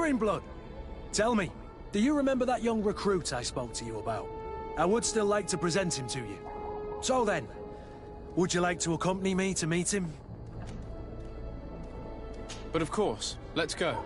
Greenblood! Tell me, do you remember that young recruit I spoke to you about? I would still like to present him to you. So then, would you like to accompany me to meet him? But of course, let's go.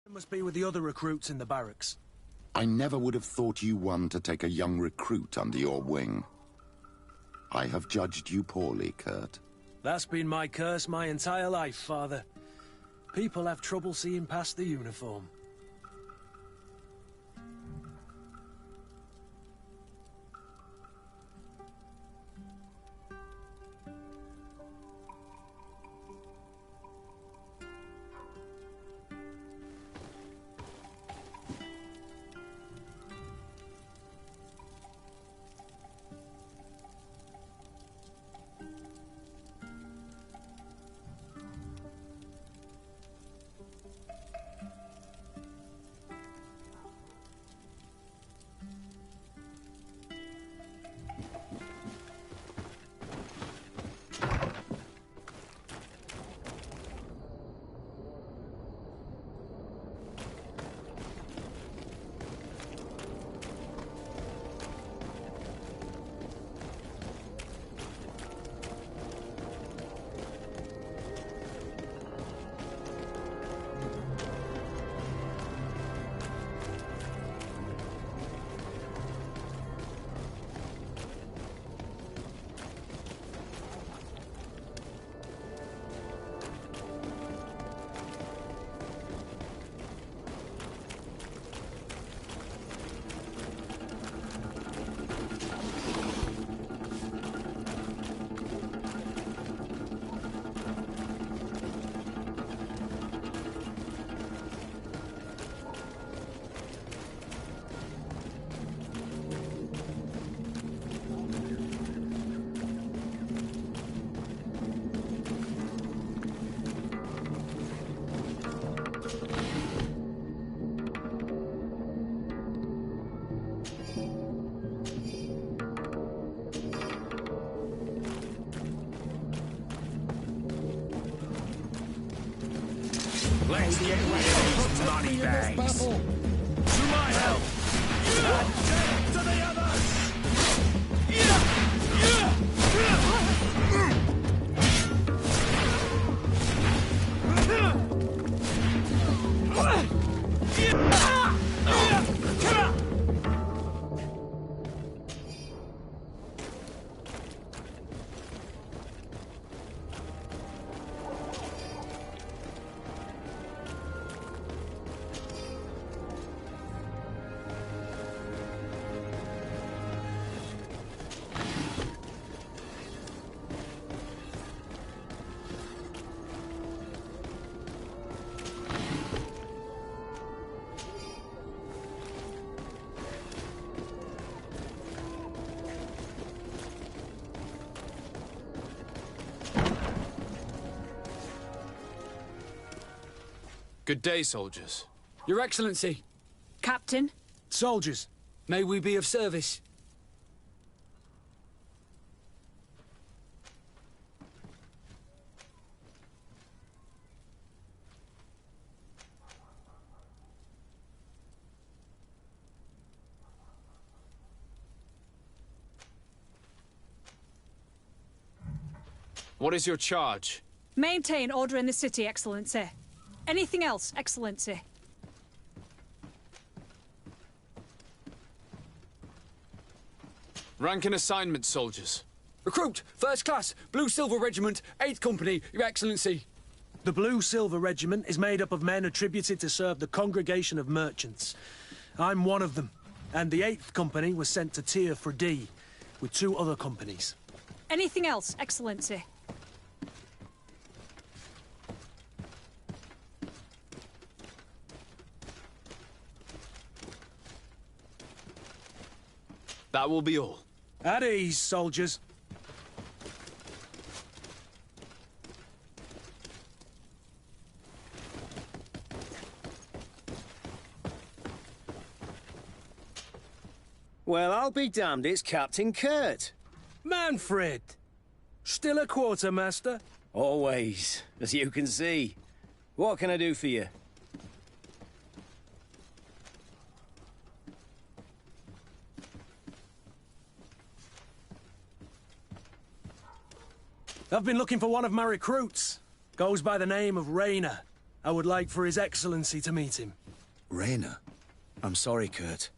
Must be with the other recruits in the barracks. I never would have thought you one to take a young recruit under your wing. I have judged you poorly, Kurt. That's been my curse my entire life, Father. People have trouble seeing past the uniform. Money bags. To my help! And death to the others! Good day, soldiers. Your Excellency, Captain? Soldiers, may we be of service? What is your charge? Maintain order in the city, Excellency. Anything else, Excellency? Rank and assignment, soldiers. Recruit, First Class, Blue Silver Regiment, 8th Company, Your Excellency. the Blue Silver Regiment is made up of men attributed to serve the Congregation of Merchants. I'm one of them, and the 8th Company was sent to Tier for D, with 2 other companies. Anything else, Excellency? That will be all. At ease, soldiers. Well, I'll be damned, it's Captain Kurt. Manfred! Still a quartermaster? Always, as you can see. What can I do for you? I've been looking for one of my recruits. Goes by the name of Rayner. I would like for His Excellency to meet him. Rayner? I'm sorry, Kurt.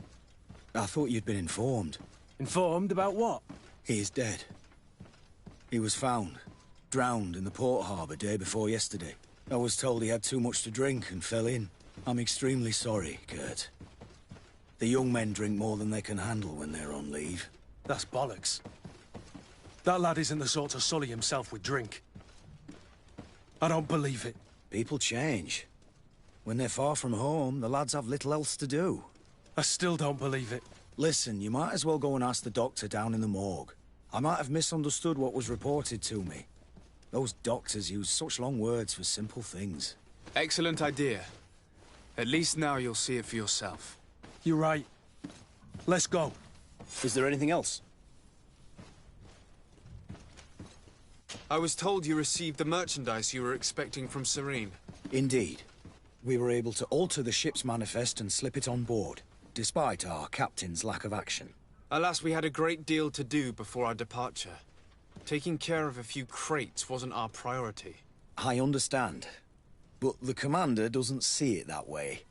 I thought you'd been informed. Informed about what? He is dead. He was found, drowned in the port harbour day before yesterday. I was told he had too much to drink and fell in. I'm extremely sorry, Kurt. The young men drink more than they can handle when they're on leave. That's bollocks. That lad isn't the sort to sully himself with drink. I don't believe it. People change. When they're far from home, the lads have little else to do. I still don't believe it. Listen, you might as well go and ask the doctor down in the morgue. I might have misunderstood what was reported to me. Those doctors use such long words for simple things. Excellent idea. At least now you'll see it for yourself. You're right. Let's go. Is there anything else? I was told you received the merchandise you were expecting from Serene. Indeed. We were able to alter the ship's manifest and slip it on board, despite our captain's lack of action. Alas, we had a great deal to do before our departure. Taking care of a few crates wasn't our priority. I understand, but the commander doesn't see it that way.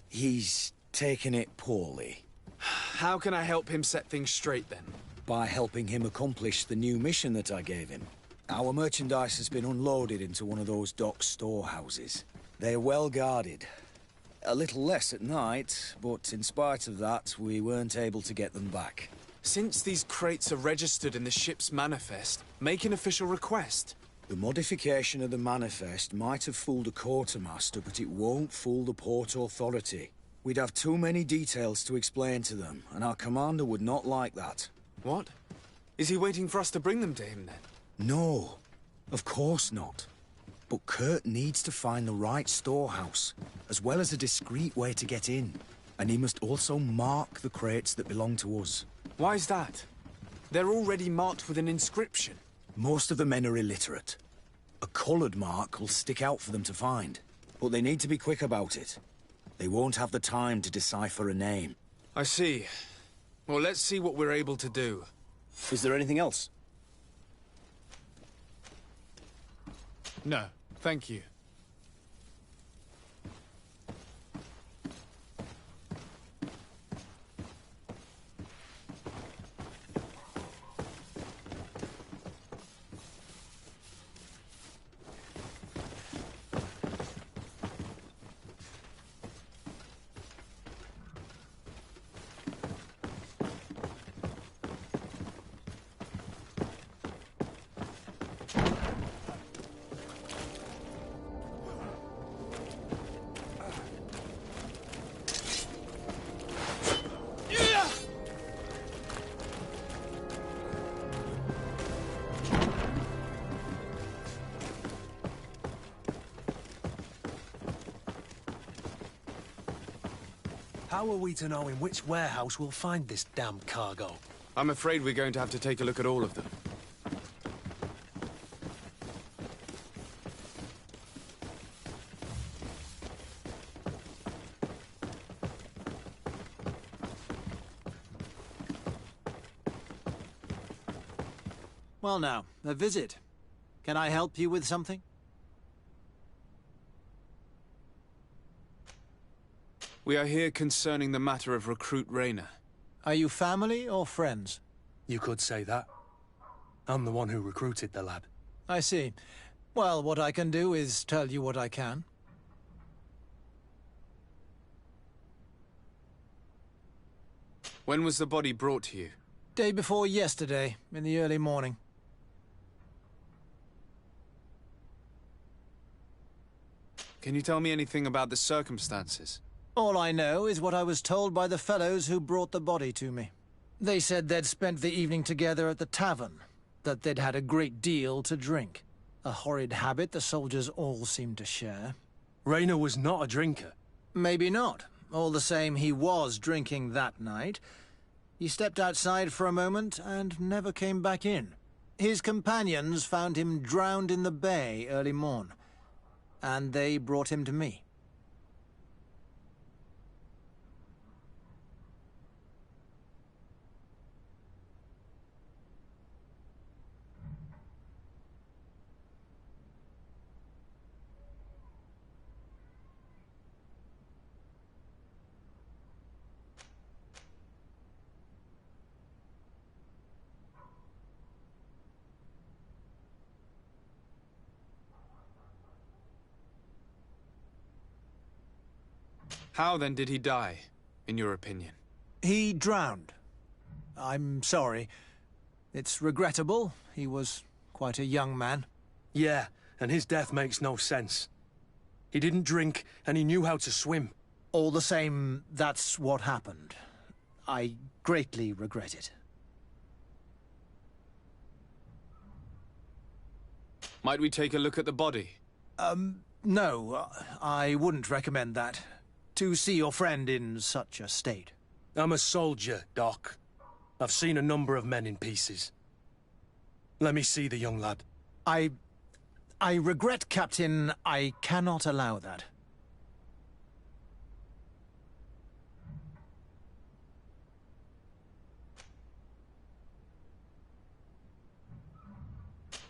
He's taken it poorly. How can I help him set things straight, then? By helping him accomplish the new mission that I gave him. Our merchandise has been unloaded into one of those dock storehouses. They're well guarded. A little less at night, but in spite of that, we weren't able to get them back. Since these crates are registered in the ship's manifest, make an official request. The modification of the manifest might have fooled a quartermaster, but it won't fool the Port Authority. We'd have too many details to explain to them, and our commander would not like that. What? Is he waiting for us to bring them to him, then? No, of course not. But Kurt needs to find the right storehouse, as well as a discreet way to get in. And he must also mark the crates that belong to us. Why's that? They're already marked with an inscription. Most of the men are illiterate. A coloured mark will stick out for them to find. But they need to be quick about it. They won't have the time to decipher a name. I see. Well, let's see what we're able to do. Is there anything else? No, thank you. How are we to know in which warehouse we'll find this damn cargo? I'm afraid we're going to have to take a look at all of them. Well now, a visit. Can I help you with something? We are here concerning the matter of Recruit Rayner. Are you family or friends? You could say that. I'm the one who recruited the lad. I see. Well, what I can do is tell you what I can. When was the body brought to you? Day before yesterday, in the early morning. Can you tell me anything about the circumstances? All I know is what I was told by the fellows who brought the body to me. They said they'd spent the evening together at the tavern, that they'd had a great deal to drink. A horrid habit the soldiers all seemed to share. Rayner was not a drinker. Maybe not. All the same, he was drinking that night. He stepped outside for a moment and never came back in. His companions found him drowned in the bay early morn, and they brought him to me. How then did he die, in your opinion? He drowned. I'm sorry. It's regrettable. He was quite a young man. Yeah, and his death makes no sense. He didn't drink, and he knew how to swim. All the same, that's what happened. I greatly regret it. Might we take a look at the body? No, I wouldn't recommend that. To see your friend in such a state. I'm a soldier, Doc. I've seen a number of men in pieces. Let me see the young lad. I regret, Captain. I cannot allow that.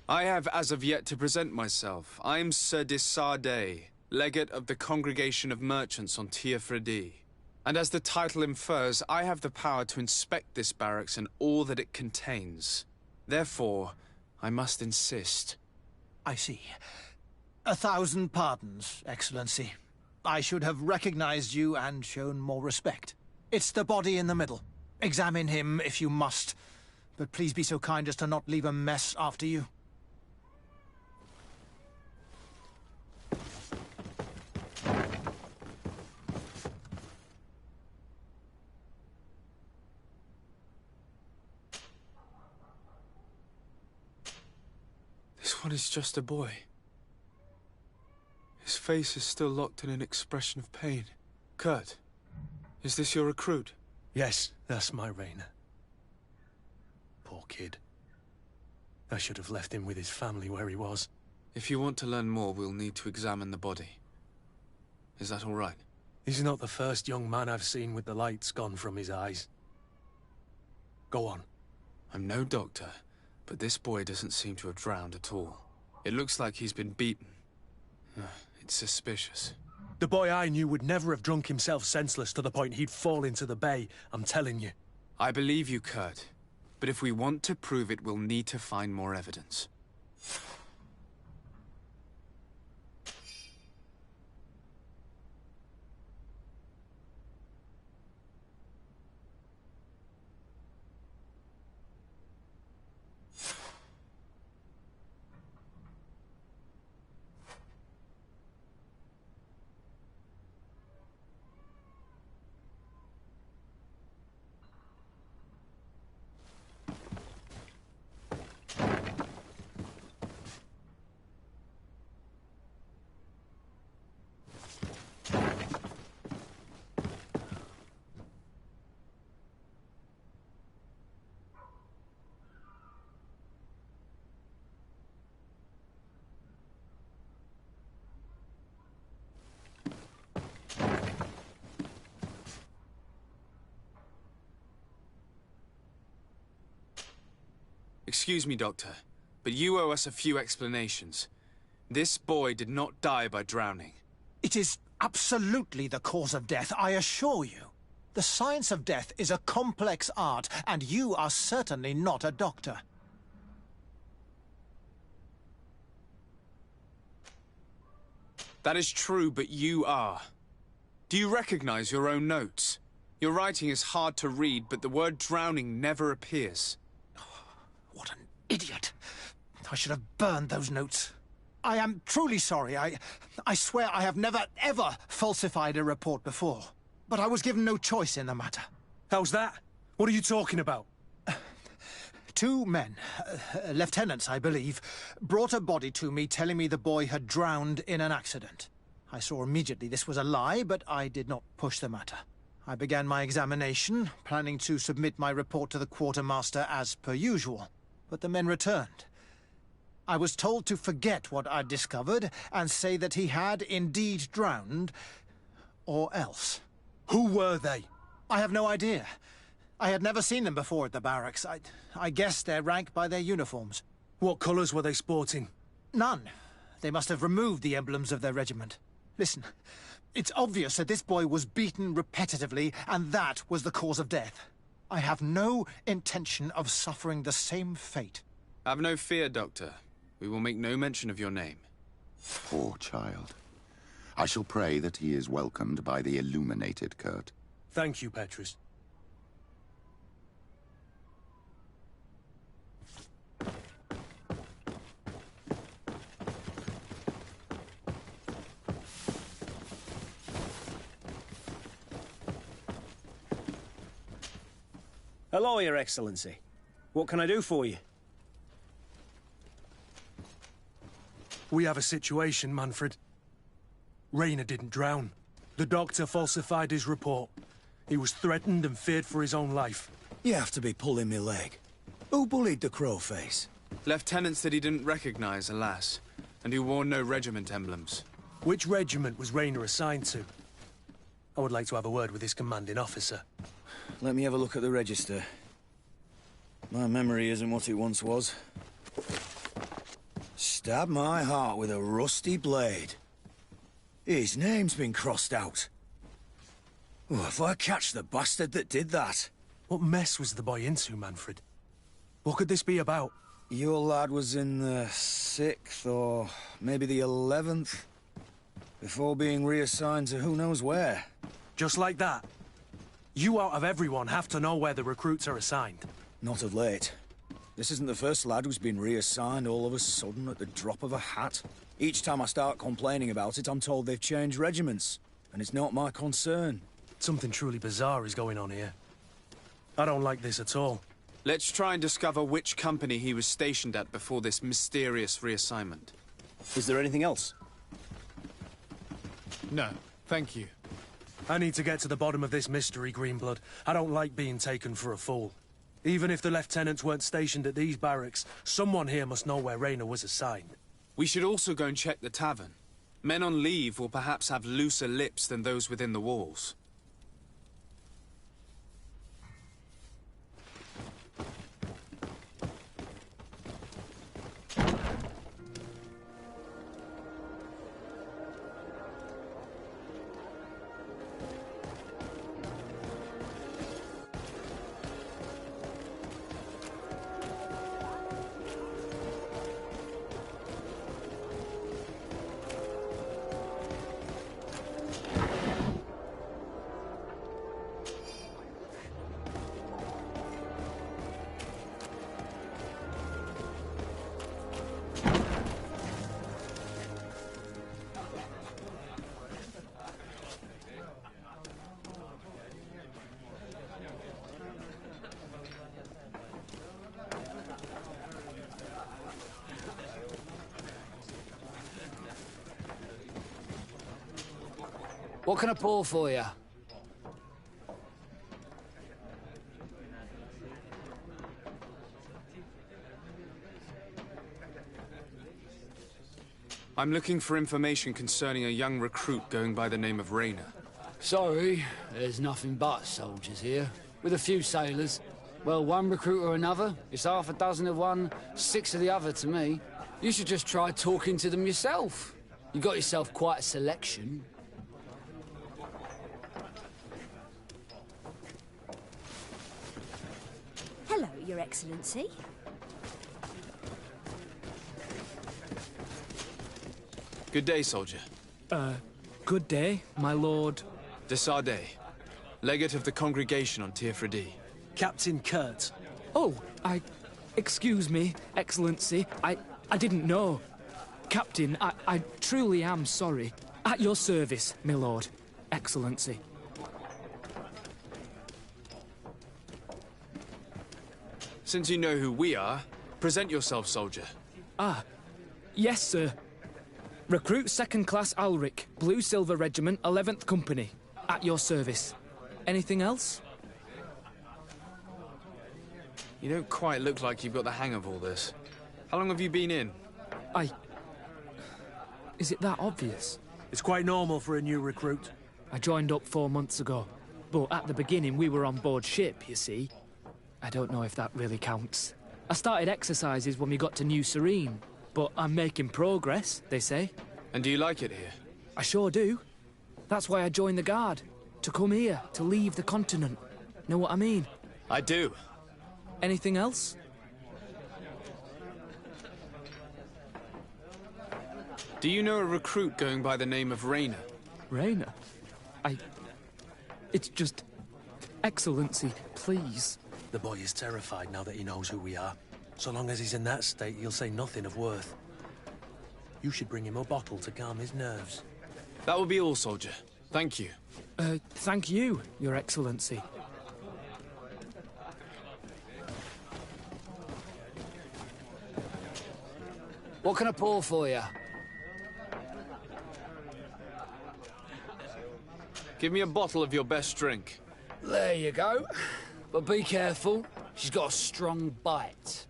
I have as of yet to present myself. I'm Sir Desardet, legate of the Congregation of Merchants on Tir Fredi. And as the title infers, I have the power to inspect this barracks and all that it contains. Therefore, I must insist. I see. 1,000 pardons, Excellency. I should have recognized you and shown more respect. It's the body in the middle. Examine him if you must, but please be so kind as to not leave a mess after you. This one is just a boy. His face is still locked in an expression of pain. Kurt, is this your recruit? Yes, that's my Rayner. Poor kid. I should have left him with his family where he was. If you want to learn more, we'll need to examine the body. Is that all right? He's not the first young man I've seen with the lights gone from his eyes. Go on. I'm no doctor, but this boy doesn't seem to have drowned at all. It looks like he's been beaten. It's suspicious. The boy I knew would never have drunk himself senseless to the point he'd fall into the bay, I'm telling you. I believe you, Kurt. But if we want to prove it, we'll need to find more evidence. Excuse me, Doctor, but you owe us a few explanations. This boy did not die by drowning. It is absolutely the cause of death, I assure you. The science of death is a complex art, and you are certainly not a doctor. That is true, but you are. Do you recognize your own notes? Your writing is hard to read, but the word drowning never appears. What an idiot. I should have burned those notes. I am truly sorry. I swear I have never, ever falsified a report before. But I was given no choice in the matter. How's that? What are you talking about? Two men, lieutenants, I believe, brought a body to me telling me the boy had drowned in an accident. I saw immediately this was a lie, but I did not push the matter. I began my examination, planning to submit my report to the quartermaster as per usual. But the men returned. I was told to forget what I'd discovered and say that he had indeed drowned, or else. Who were they? I have no idea. I had never seen them before at the barracks. I guessed their rank by their uniforms. What colours were they sporting? None. They must have removed the emblems of their regiment. Listen, it's obvious that this boy was beaten repetitively, and that was the cause of death. I have no intention of suffering the same fate. Have no fear, Doctor. We will make no mention of your name. Poor child. I shall pray that he is welcomed by the illuminated, Kurt. Thank you, Petrus. Hello, Your Excellency. What can I do for you? We have a situation, Manfred. Rayner didn't drown. The doctor falsified his report. He was threatened and feared for his own life. You have to be pulling me leg. Who bullied the crowface? Lieutenants that he didn't recognize, alas, and who wore no regiment emblems. Which regiment was Rayner assigned to? I would like to have a word with his commanding officer. Let me have a look at the register. My memory isn't what it once was. Stab my heart with a rusty blade. His name's been crossed out. Oh, if I catch the bastard that did that. What mess was the boy into, Manfred? What could this be about? Your lad was in the 6th or maybe the 11th, before being reassigned to who knows where. Just like that? You out of everyone have to know where the recruits are assigned. Not of late. This isn't the first lad who's been reassigned all of a sudden at the drop of a hat. Each time I start complaining about it, I'm told they've changed regiments, and it's not my concern. Something truly bizarre is going on here. I don't like this at all. Let's try and discover which company he was stationed at before this mysterious reassignment. Is there anything else? No, thank you. I need to get to the bottom of this mystery, Greenblood. I don't like being taken for a fool. Even if the lieutenants weren't stationed at these barracks, someone here must know where Rayner was assigned. We should also go and check the tavern. Men on leave will perhaps have looser lips than those within the walls. What can I pour for you? I'm looking for information concerning a young recruit going by the name of Rayner. Sorry, there's nothing but soldiers here, with a few sailors. Well, one recruit or another, it's half a dozen of one, 6 of the other to me. You should just try talking to them yourself. You got yourself quite a selection. Hello, Your Excellency. Good day, soldier. Good day, my lord. De Sardet, legate of the congregation on Tiafredi. Captain Kurt. Oh, excuse me, Excellency. I didn't know. Captain, I truly am sorry. At your service, my lord. Excellency. Since you know who we are, present yourself, soldier. Ah, yes, sir. Recruit 2nd Class Alric, Blue Silver Regiment, 11th Company. At your service. Anything else? You don't quite look like you've got the hang of all this. How long have you been in? Is it that obvious? It's quite normal for a new recruit. I joined up 4 months ago. But at the beginning, we were on board ship, you see. I don't know if that really counts. I started exercises when we got to New Serene. But I'm making progress, they say. And do you like it here? I sure do. That's why I joined the Guard. To come here, to leave the continent. Know what I mean? I do. Anything else? Do you know a recruit going by the name of Rayner? Rayner? It's just... Excellency, please. The boy is terrified now that he knows who we are. So long as he's in that state, he'll say nothing of worth. You should bring him a bottle to calm his nerves. That will be all, soldier. Thank you. Thank you, Your Excellency. What can I pour for you? Give me a bottle of your best drink. There you go. But be careful. She's got a strong bite.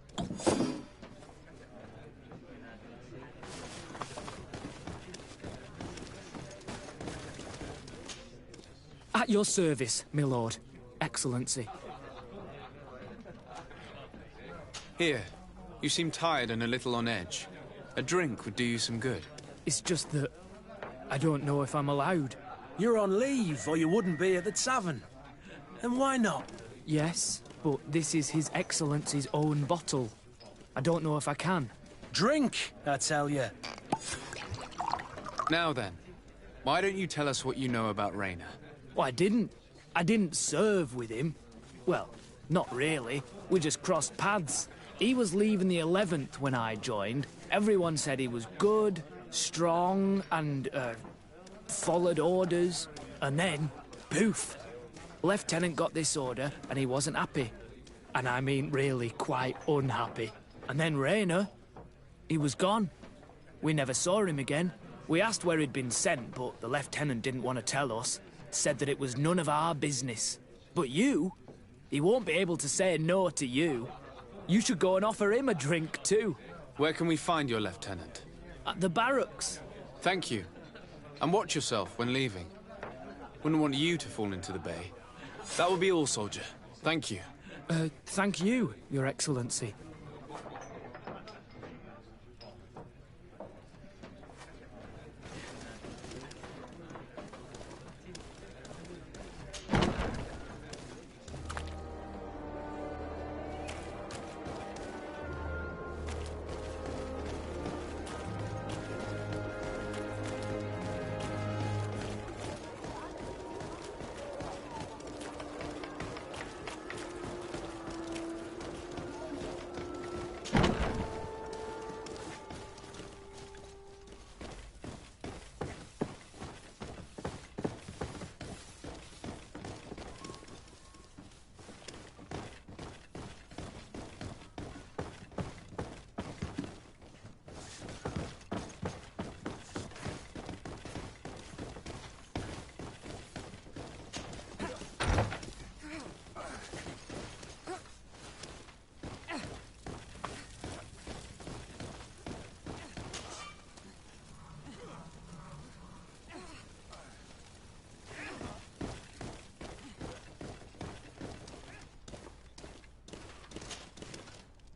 At your service, my lord. Excellency. Here. You seem tired and a little on edge. A drink would do you some good. It's just that... I don't know if I'm allowed. You're on leave, or you wouldn't be at the tavern. And why not? Yes, but this is His Excellency's own bottle. I don't know if I can. Drink, I tell you. Now then, why don't you tell us what you know about Rayner? Well, I didn't serve with him. Well, not really. We just crossed paths. He was leaving the 11th when I joined. Everyone said he was good, strong, and, followed orders. And then, poof. Lieutenant got this order, and he wasn't happy. And I mean really quite unhappy. And then Rayner, he was gone. We never saw him again. We asked where he'd been sent, but the lieutenant didn't want to tell us. Said that it was none of our business. But you, he won't be able to say no to you. You should go and offer him a drink too. Where can we find your lieutenant? At the barracks. Thank you. And watch yourself when leaving. Wouldn't want you to fall into the bay. That will be all, soldier. Thank you. Thank you, Your Excellency.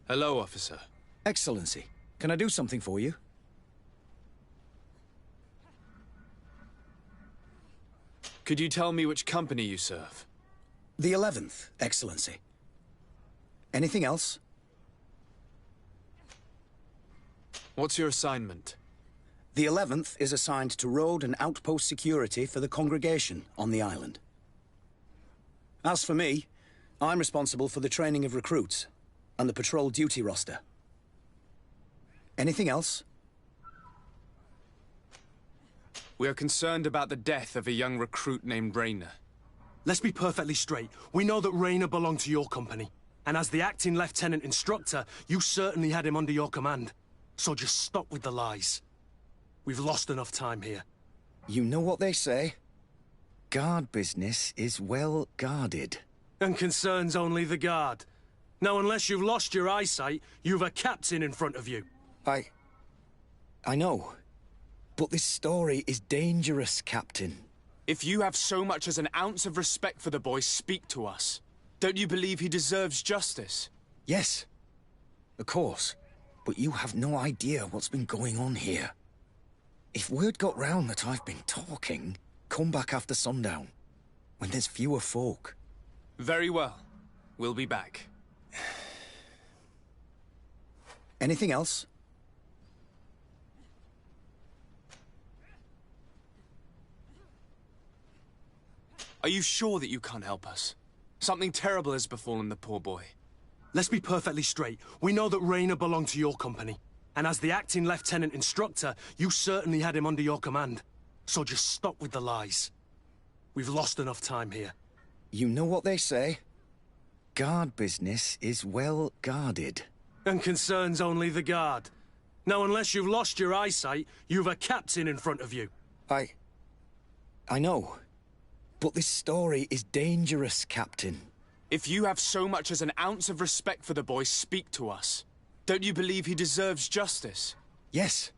Hello, officer. Excellency, can I do something for you? Could you tell me which company you serve? The 11th, Excellency. Anything else? What's your assignment? The 11th is assigned to road and outpost security for the congregation on the island. As for me, I'm responsible for the training of recruits and the patrol duty roster. Anything else? We are concerned about the death of a young recruit named Rayner. Let's be perfectly straight. We know that Rayner belonged to your company. And as the acting lieutenant instructor, you certainly had him under your command. So just stop with the lies. We've lost enough time here. You know what they say? Guard business is well guarded. And concerns only the guard. Now, unless you've lost your eyesight, you've a captain in front of you. I know. But this story is dangerous, Captain. If you have so much as an ounce of respect for the boy, speak to us. Don't you believe he deserves justice? Yes, of course. But you have no idea what's been going on here. If word got round that I've been talking, come back after sundown, when there's fewer folk. Very well. We'll be back. Anything else? Are you sure that you can't help us? Something terrible has befallen the poor boy. Let's be perfectly straight. We know that Rayner belonged to your company. And as the acting lieutenant instructor, you certainly had him under your command. So just stop with the lies. We've lost enough time here. You know what they say? Guard business is well guarded. And concerns only the guard. Now, unless you've lost your eyesight, you've a captain in front of you. I know. But this story is dangerous, Captain. If you have so much as an ounce of respect for the boy, speak to us. Don't you believe he deserves justice? Yes,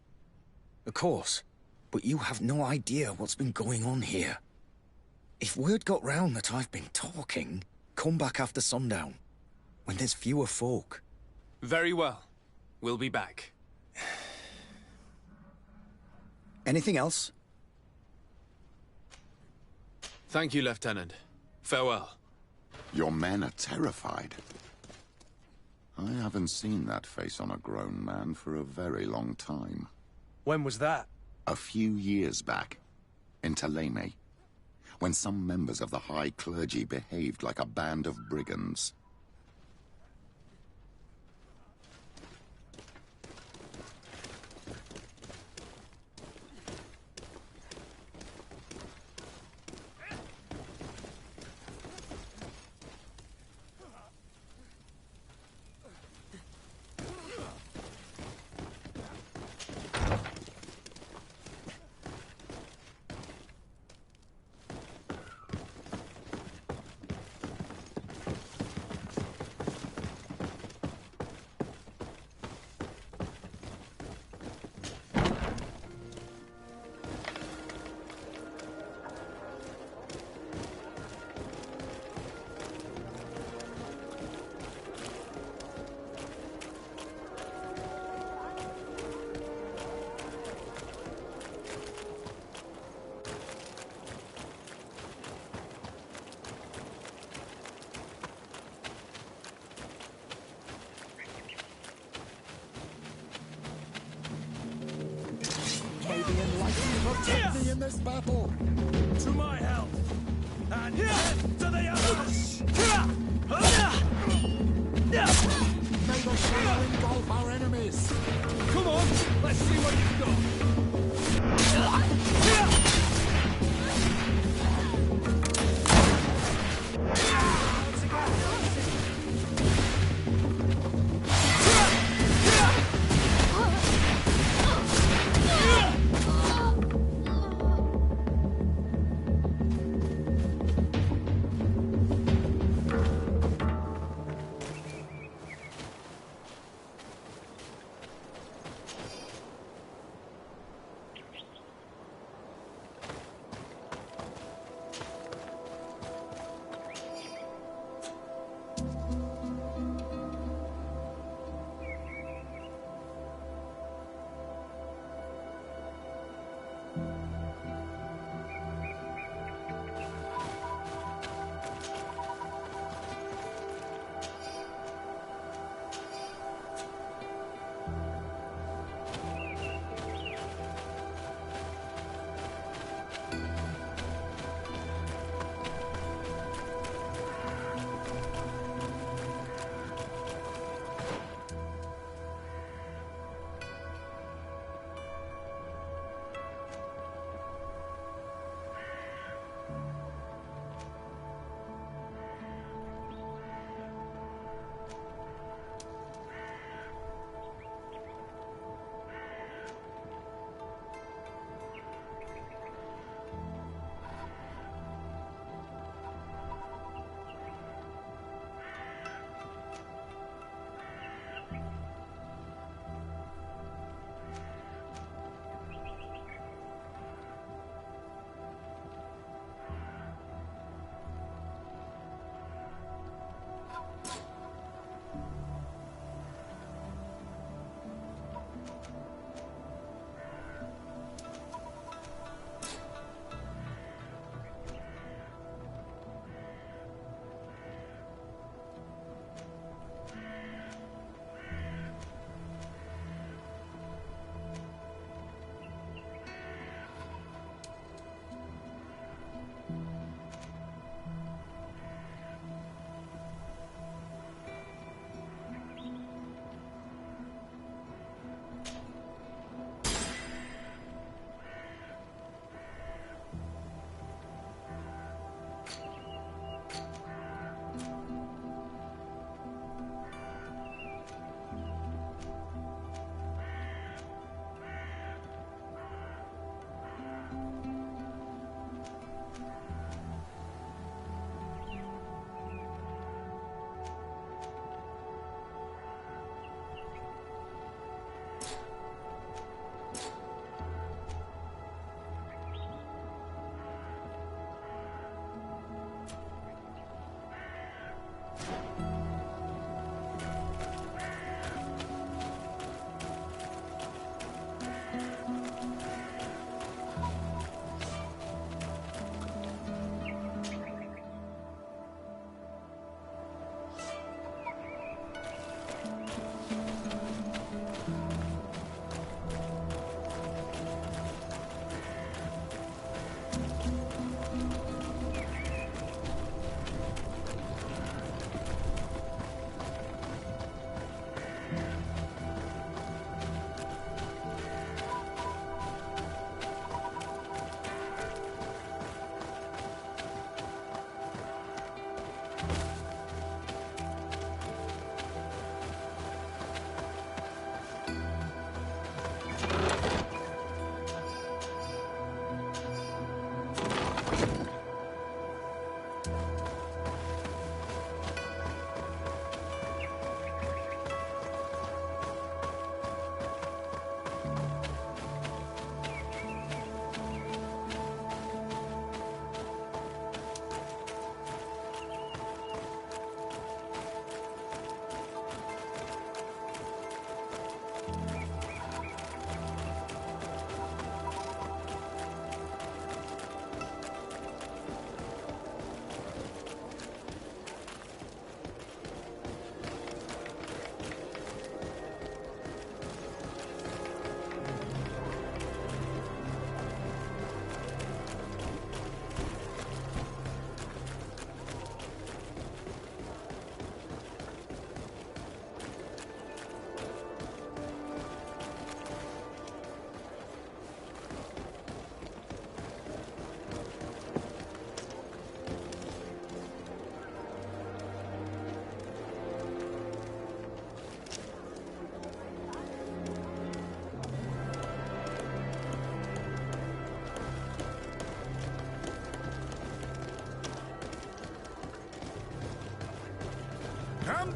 of course. But you have no idea what's been going on here. If word got round that I've been talking, come back after sundown, when there's fewer folk. Very well. We'll be back. Anything else? Thank you, Lieutenant. Farewell. Your men are terrified. I haven't seen that face on a grown man for a very long time. When was that? A few years back, in Taleme, when some members of the high clergy behaved like a band of brigands. the enlightened protect me in this battle. To my help. And to the others. May the shadow engulf our enemies. Come on, let's see what you've got.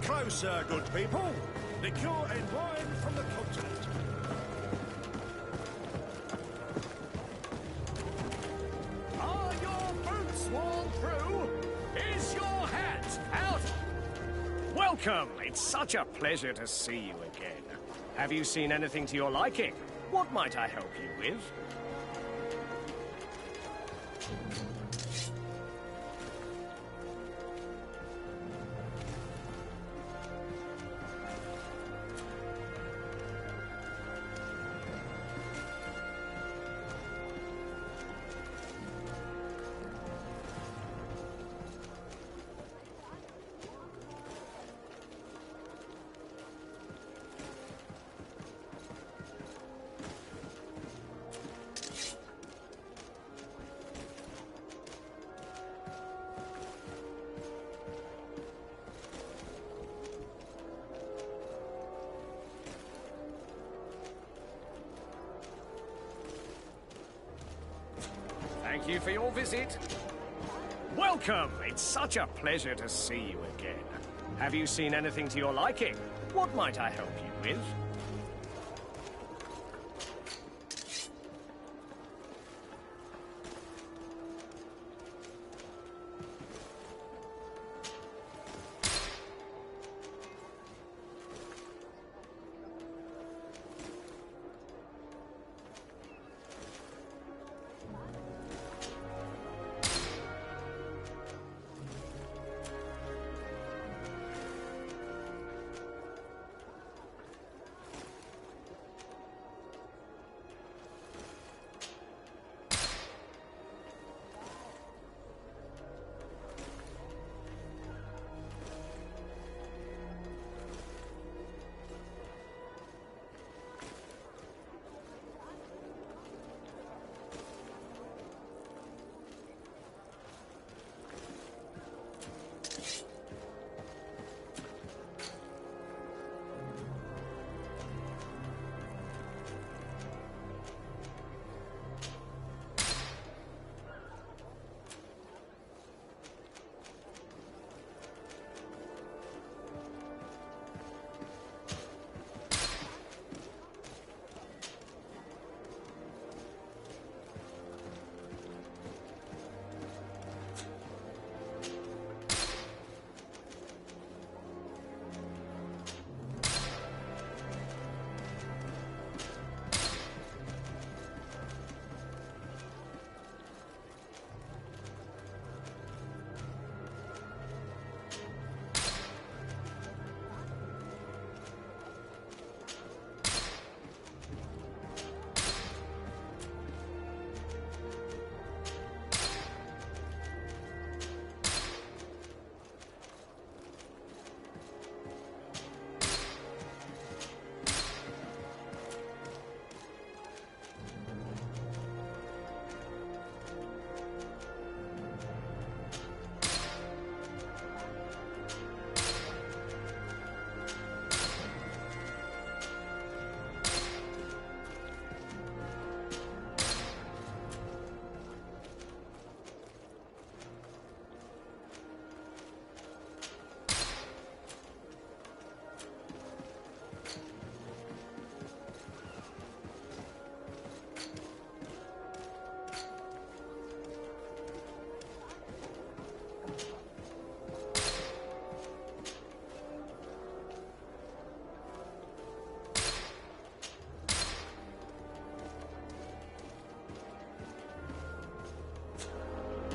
Closer, good people. Liqueur and wine from the continent. Are your boots worn through? Is your hat out? Welcome. It's such a pleasure to see you again. Have you seen anything to your liking? What might I help you with? Thank you for your visit. Welcome! It's such a pleasure to see you again. Have you seen anything to your liking? What might I help you with?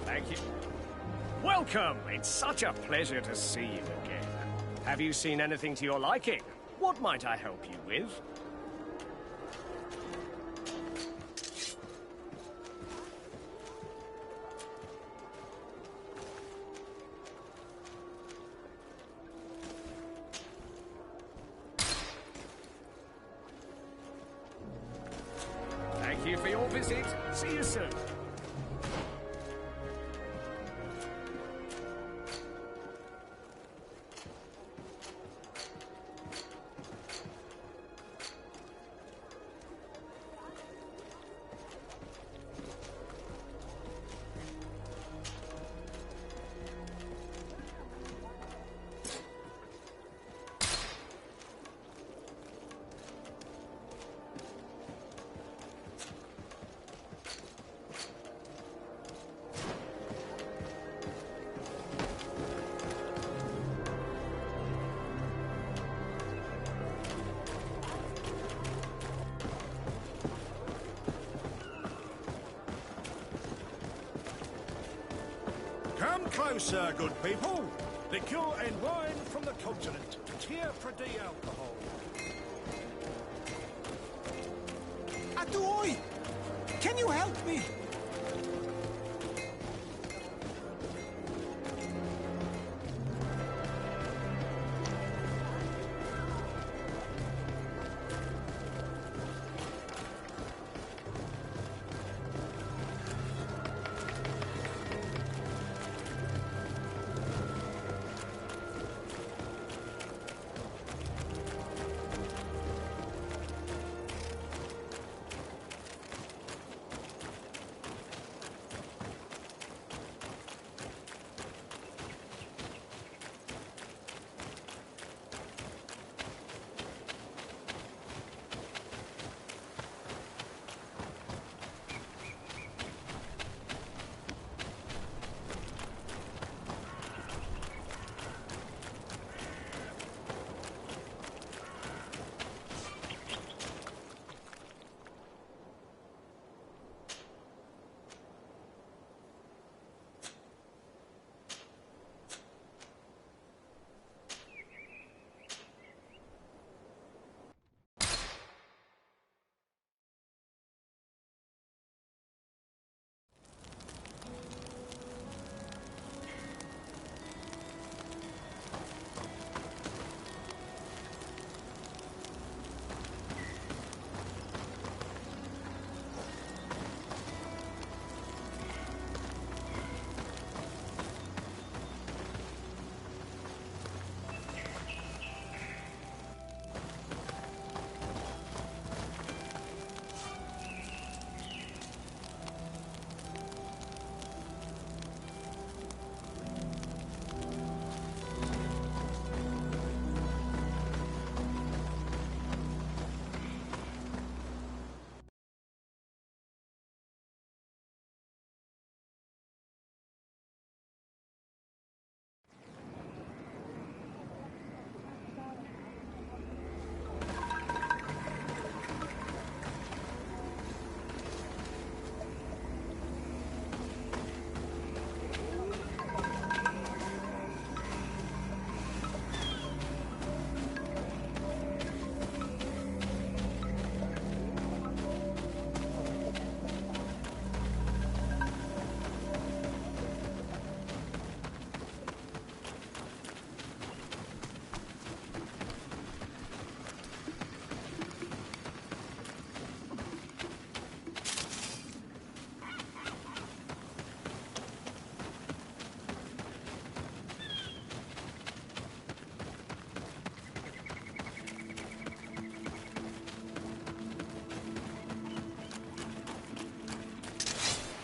Thank you. Welcome! It's such a pleasure to see you again. Have you seen anything to your liking? What might I help you with? Thank you for your visit. See you soon. closer, good people. Liqueur and wine from the continent. Tier for D alcohol. Atuoi! Can you help me?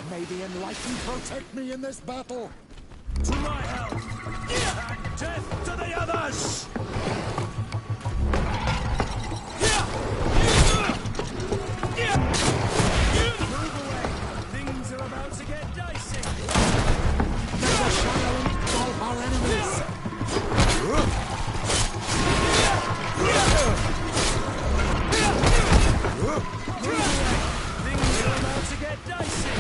May the Enlightened protect me in this battle! To my help! And death to the others! Move away! Things are about to get dicey! May the shadow engulf our enemies! Things are about to get dicey!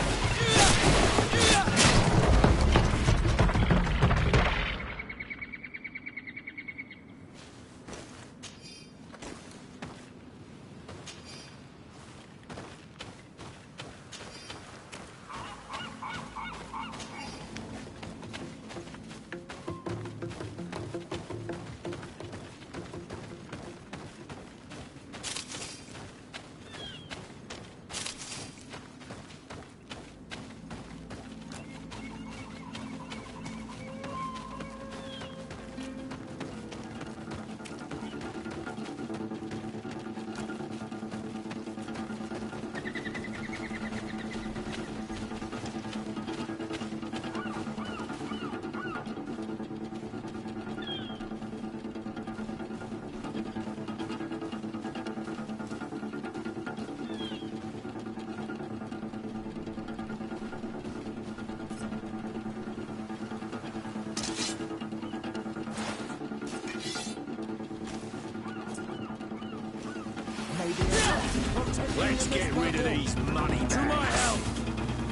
Let's get rid of these money to my help!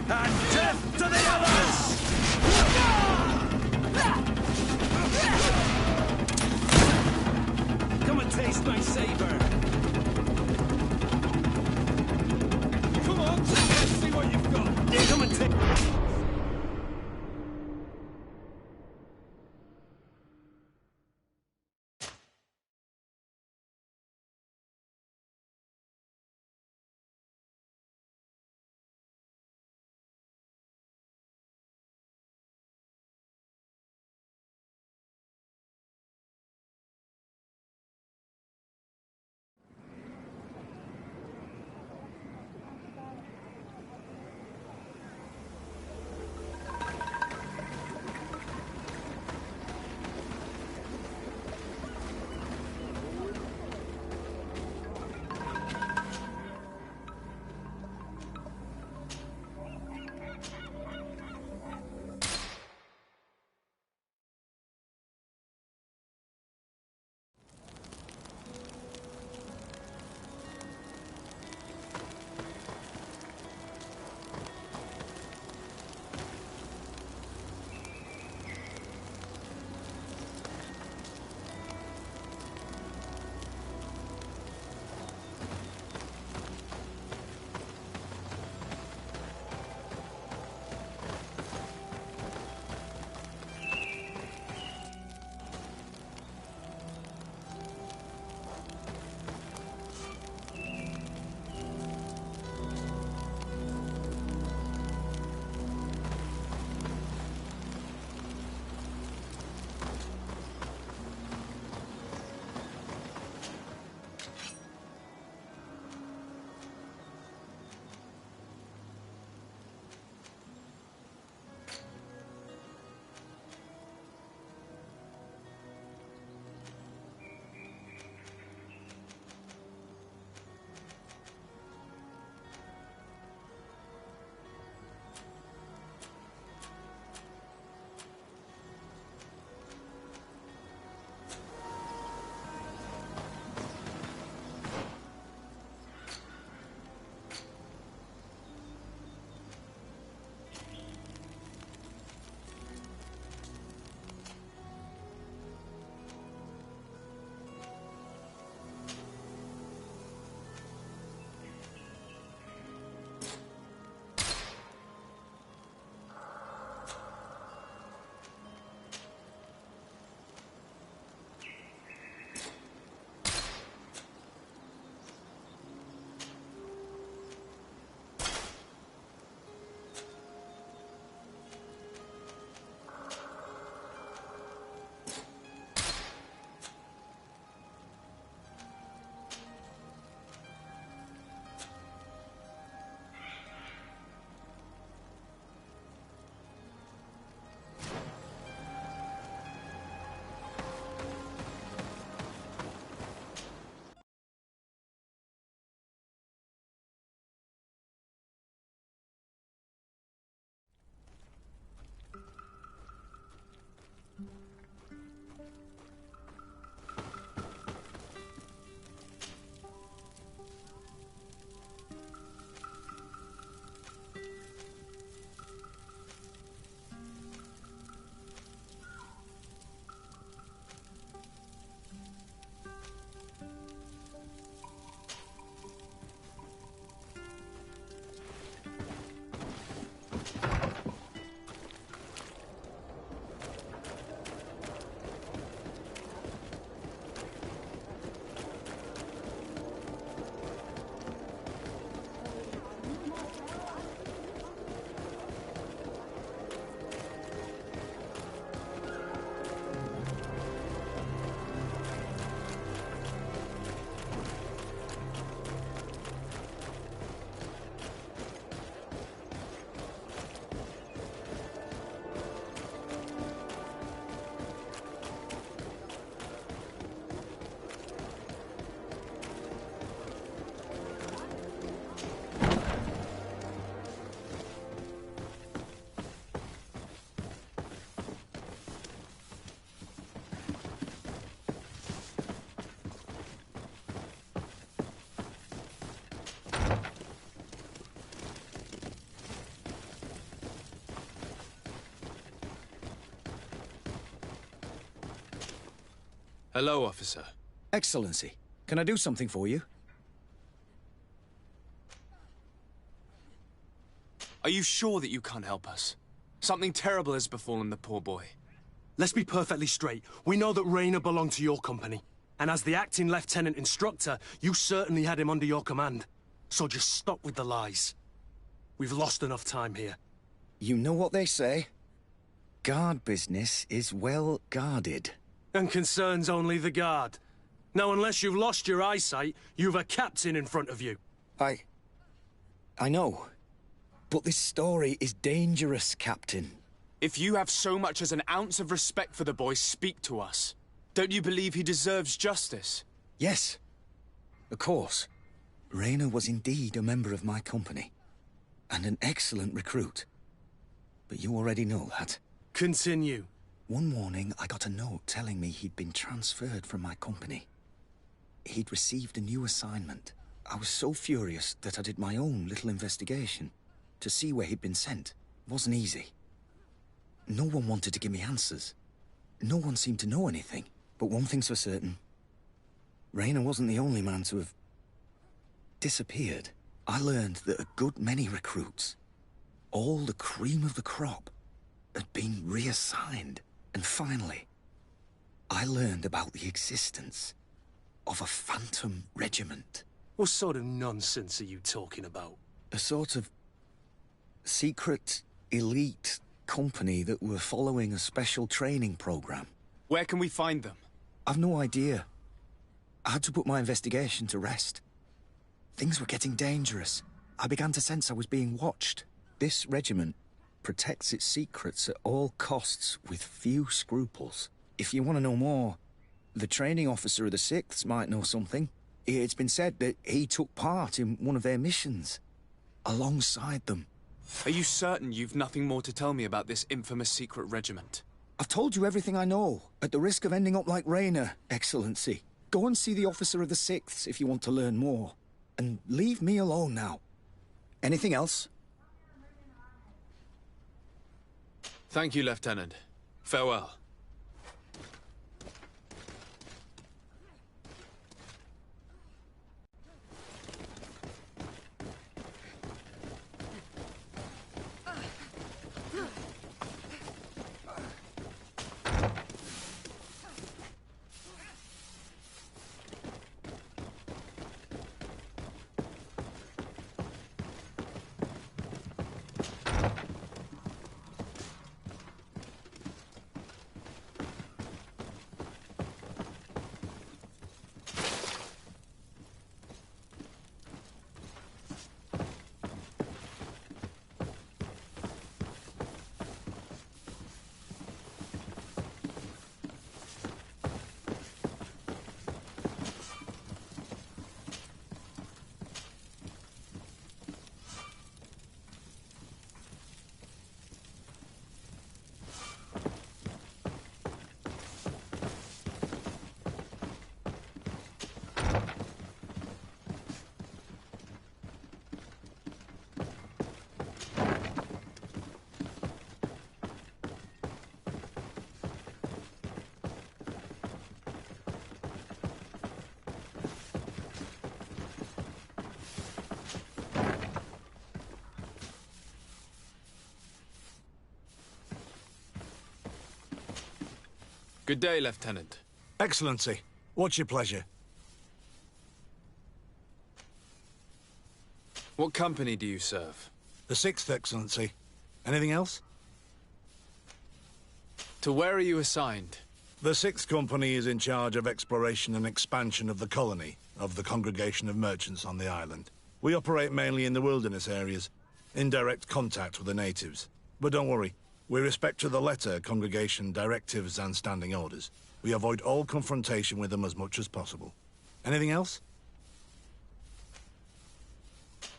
And death to the others! taste my savor. Come on, let's see what you've got. Come and take... Hello, officer. Excellency, can I do something for you? Are you sure that you can't help us? Something terrible has befallen the poor boy. Let's be perfectly straight. We know that Rayner belonged to your company. And as the acting lieutenant instructor, you certainly had him under your command. So just stop with the lies. We've lost enough time here. You know what they say? Guard business is well guarded. And concerns only the guard. Now, unless you've lost your eyesight, you've a captain in front of you. I know. But this story is dangerous, Captain. If you have so much as an ounce of respect for the boy, speak to us. Don't you believe he deserves justice? Yes. Of course. Rayner was indeed a member of my company. And an excellent recruit. But you already know that. Continue. One morning, I got a note telling me he'd been transferred from my company. He'd received a new assignment. I was so furious that I did my own little investigation. To see where he'd been sent wasn't easy. No one wanted to give me answers. No one seemed to know anything. But one thing's for certain. Rayner wasn't the only man to have disappeared. I learned that a good many recruits, all the cream of the crop, had been reassigned. And finally, I learned about the existence of a phantom regiment. What sort of nonsense are you talking about? A sort of secret, elite company that were following a special training program. Where can we find them? I've no idea. I had to put my investigation to rest. Things were getting dangerous. I began to sense I was being watched. This regiment protects its secrets at all costs with few scruples. If you want to know more, the training officer of the 6th might know something. It's been said that he took part in one of their missions, alongside them. Are you certain you've nothing more to tell me about this infamous secret regiment? I've told you everything I know, at the risk of ending up like Rayner, Excellency. Go and see the officer of the 6th if you want to learn more. And leave me alone now. Anything else? Thank you, Lieutenant. Farewell. Good day, Lieutenant. Excellency, what's your pleasure? What company do you serve? The 6th, Excellency. Anything else? To where are you assigned? The 6th Company is in charge of exploration and expansion of the colony of the Congregation of Merchants on the island. We operate mainly in the wilderness areas, in direct contact with the natives. But don't worry, we respect to the letter Congregation directives and standing orders. We avoid all confrontation with them as much as possible. Anything else?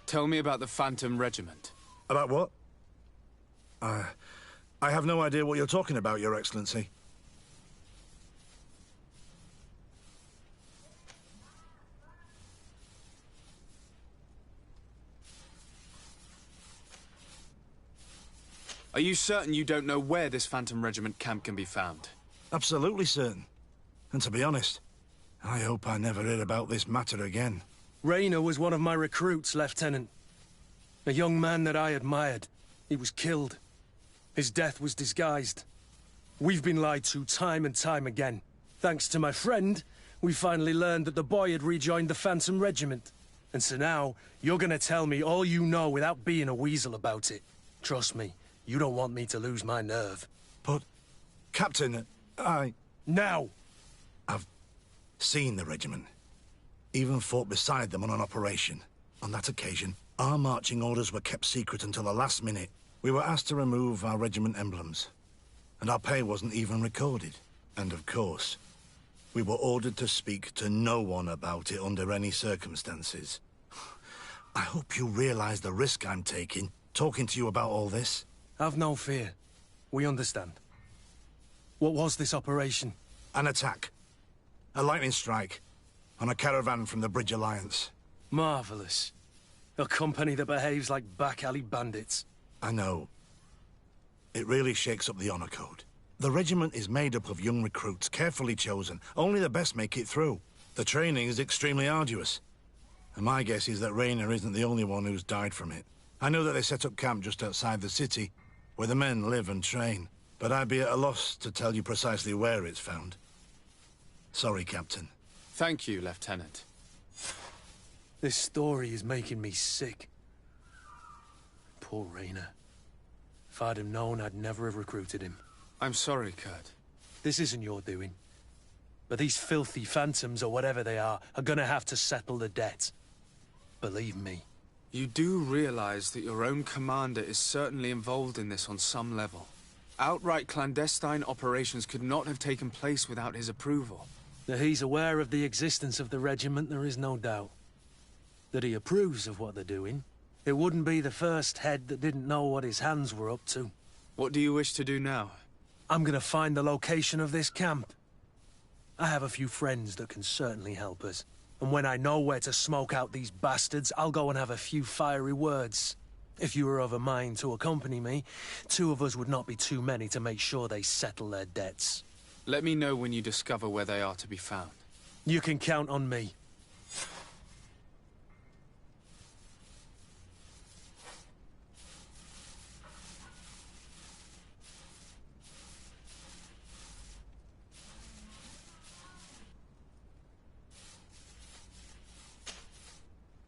Tell me about the Phantom Regiment. About what? I have no idea what you're talking about, Your Excellency. Are you certain you don't know where this Phantom Regiment camp can be found? Absolutely certain. And to be honest, I hope I never hear about this matter again. Rayner was one of my recruits, Lieutenant. A young man that I admired. He was killed. His death was disguised. We've been lied to time and time again. Thanks to my friend, we finally learned that the boy had rejoined the Phantom Regiment. And so now, you're gonna tell me all you know without being a weasel about it. Trust me, you don't want me to lose my nerve. But, Captain, Now! I've seen the regiment. Even fought beside them on an operation. On that occasion, our marching orders were kept secret until the last minute. We were asked to remove our regiment emblems. And our pay wasn't even recorded. And of course, we were ordered to speak to no one about it under any circumstances. I hope you realize the risk I'm taking, talking to you about all this. Have no fear. We understand. What was this operation? An attack. A lightning strike. On a caravan from the Bridge Alliance. Marvelous. A company that behaves like back-alley bandits. I know. It really shakes up the honor code. The regiment is made up of young recruits, carefully chosen. Only the best make it through. The training is extremely arduous. And my guess is that Rayner isn't the only one who's died from it. I know that they set up camp just outside the city, where the men live and train. But I'd be at a loss to tell you precisely where it's found. Sorry, Captain. Thank you, Lieutenant. This story is making me sick. Poor Rayner. If I'd have known, I'd never have recruited him. I'm sorry, Kurt. This isn't your doing. But these filthy phantoms, or whatever they are gonna have to settle the debt. Believe me. You do realize that your own commander is certainly involved in this on some level. Outright clandestine operations could not have taken place without his approval. That he's aware of the existence of the regiment, there is no doubt. That he approves of what they're doing. It wouldn't be the first head that didn't know what his hands were up to. What do you wish to do now? I'm gonna find the location of this camp. I have a few friends that can certainly help us. And when I know where to smoke out these bastards, I'll go and have a few fiery words. If you were of a mind to accompany me, 2 of us would not be too many to make sure they settle their debts. Let me know when you discover where they are to be found. You can count on me.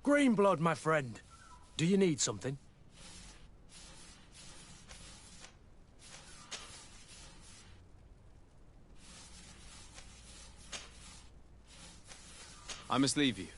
Greenblood, my friend. Do you need something? I must leave you.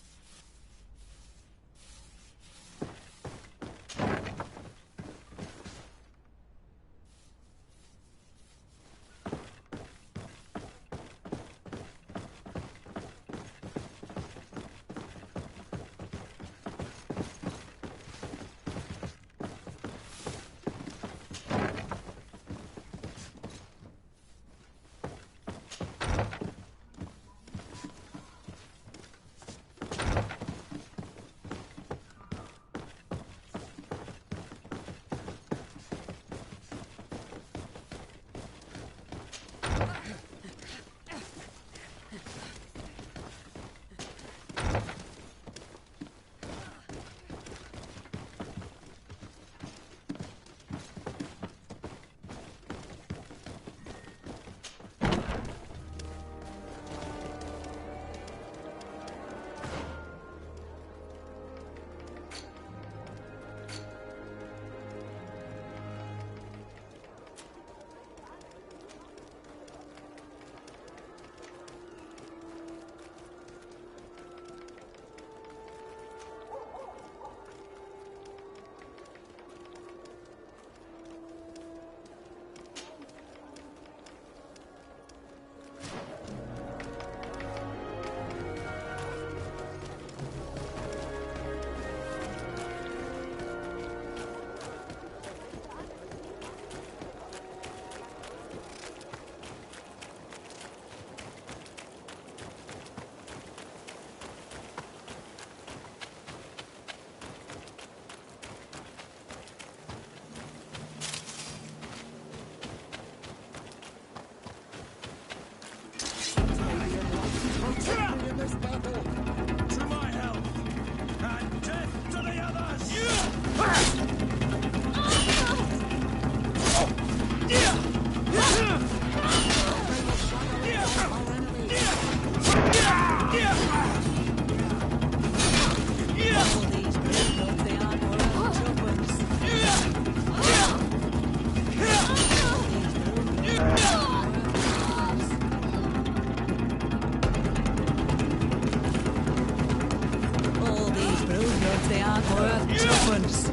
blood toughens.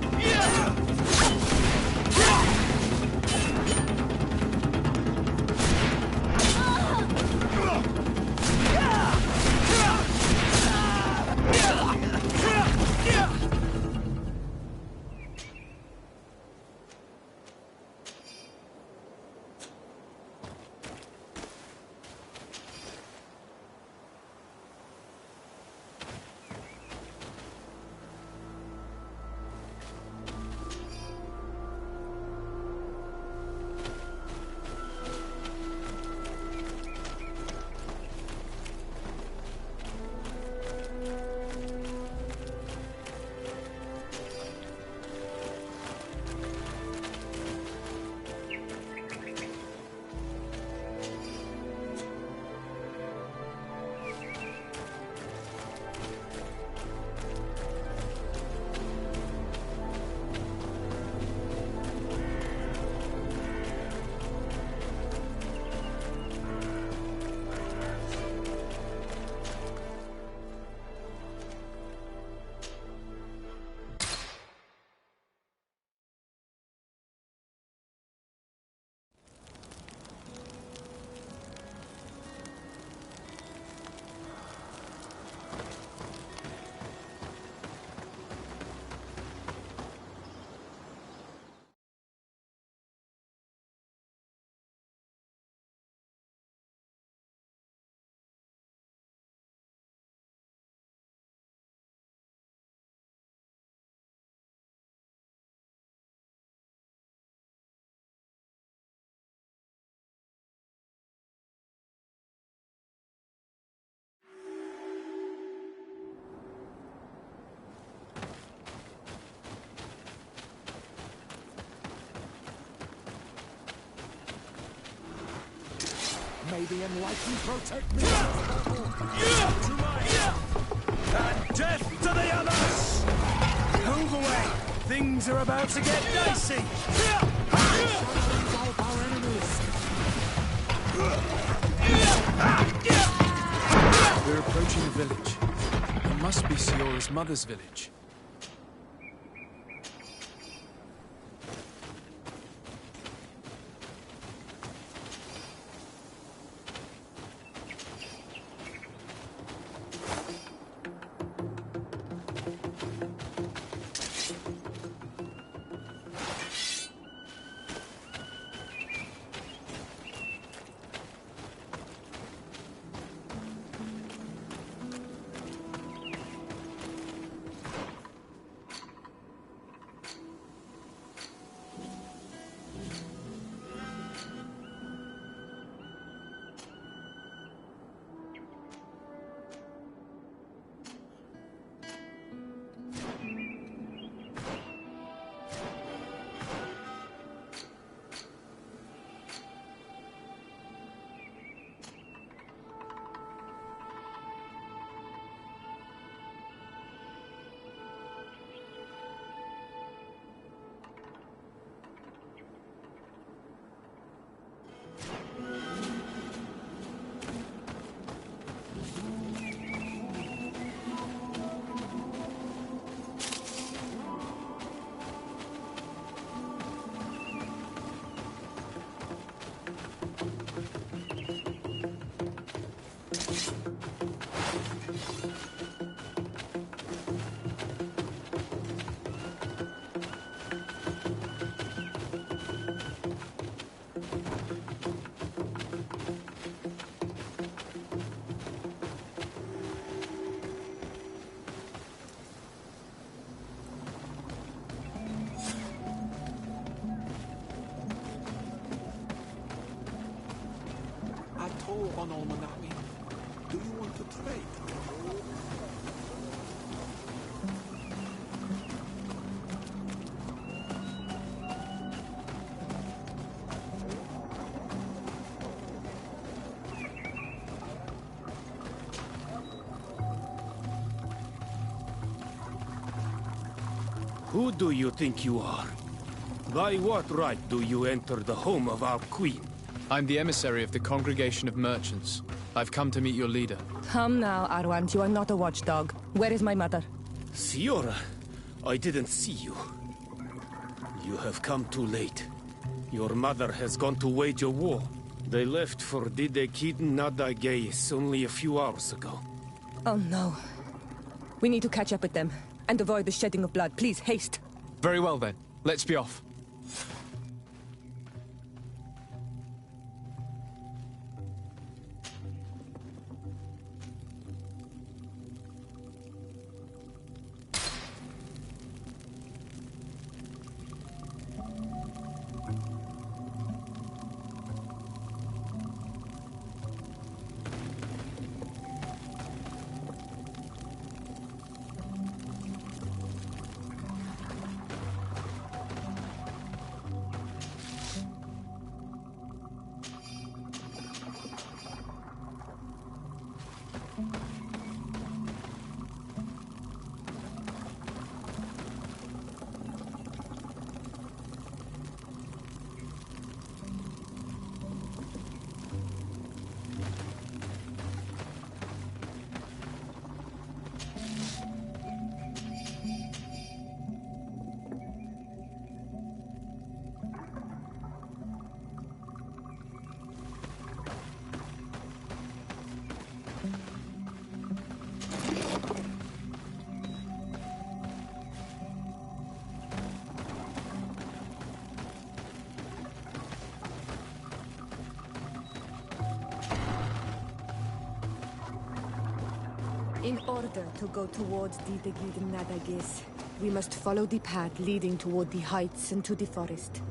May the enlightened protect me. And death to the others! Move away! Things are about to get dicey! Engulf our enemies. We're approaching a village. It must be Siora's mother's village. On Almanami. Do you want to trade? Who do you think you are? By what right do you enter the home of our queen? I'm the emissary of the Congregation of Merchants. I've come to meet your leader. Come now, Arwant. You are not a watchdog. Where is my mother? Siora, I didn't see you. You have come too late. Your mother has gone to wage a war. They left for Didekid Nadagais only a few hours ago. Oh no. We need to catch up with them and avoid the shedding of blood. Please, haste. Very well then. Let's be off. In order to go towards Didegid Nadagis, we must follow the path leading toward the heights and to the forest.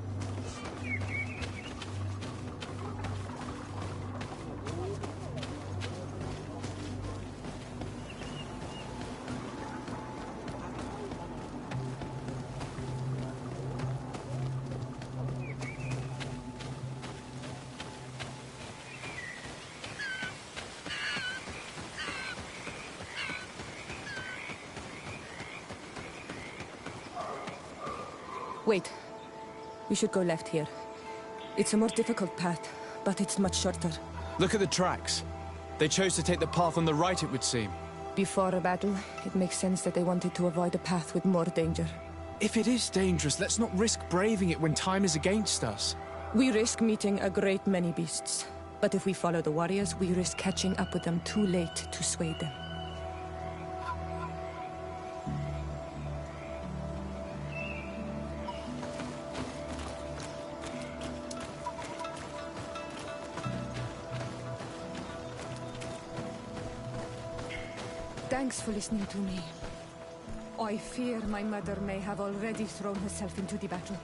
Wait. We should go left here. It's a more difficult path, but it's much shorter. Look at the tracks. They chose to take the path on the right, it would seem. Before a battle, it makes sense that they wanted to avoid a path with more danger. If it is dangerous, let's not risk braving it when time is against us. We risk meeting a great many beasts. But if we follow the warriors, we risk catching up with them too late to sway them. Thanks for listening to me. I fear my mother may have already thrown herself into the battle.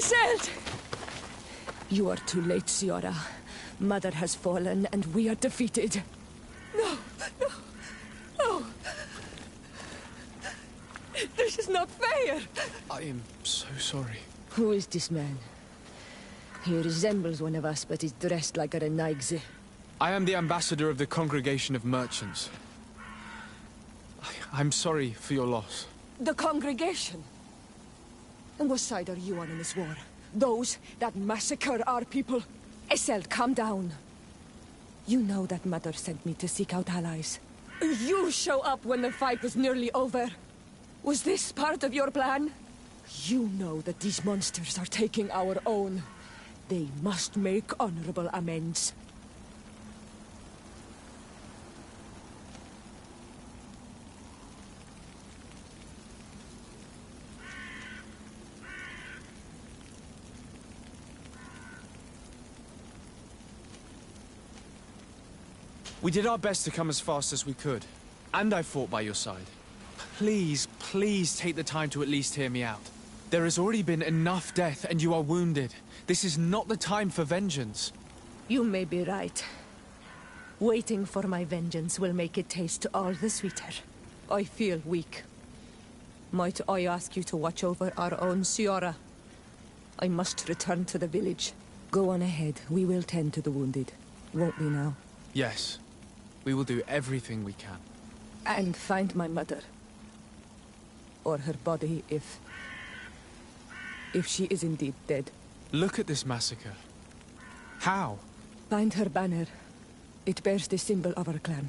Iselt! You are too late, Ciara. Mother has fallen, and we are defeated. No, no, no. This is not fair. I am so sorry. Who is this man? He resembles one of us, but is dressed like a Renaigze. I am the ambassador of the Congregation of Merchants. I'm sorry for your loss. The Congregation? And what side are you on in this war? Those that massacre our people? Iselt, calm down. You know that Mother sent me to seek out allies. You show up when the fight was nearly over. Was this part of your plan? You know that these monsters are taking our own. They must make honorable amends. We did our best to come as fast as we could, and I fought by your side. Please, please take the time to at least hear me out. There has already been enough death, and you are wounded. This is not the time for vengeance. You may be right. Waiting for my vengeance will make it taste all the sweeter. I feel weak. Might I ask you to watch over our own Ciara? I must return to the village. Go on ahead. We will tend to the wounded. Won't we now? Yes. We will do everything we can. And find my mother. Or her body, if she is indeed dead. Look at this massacre. How? Find her banner. It bears the symbol of our clan.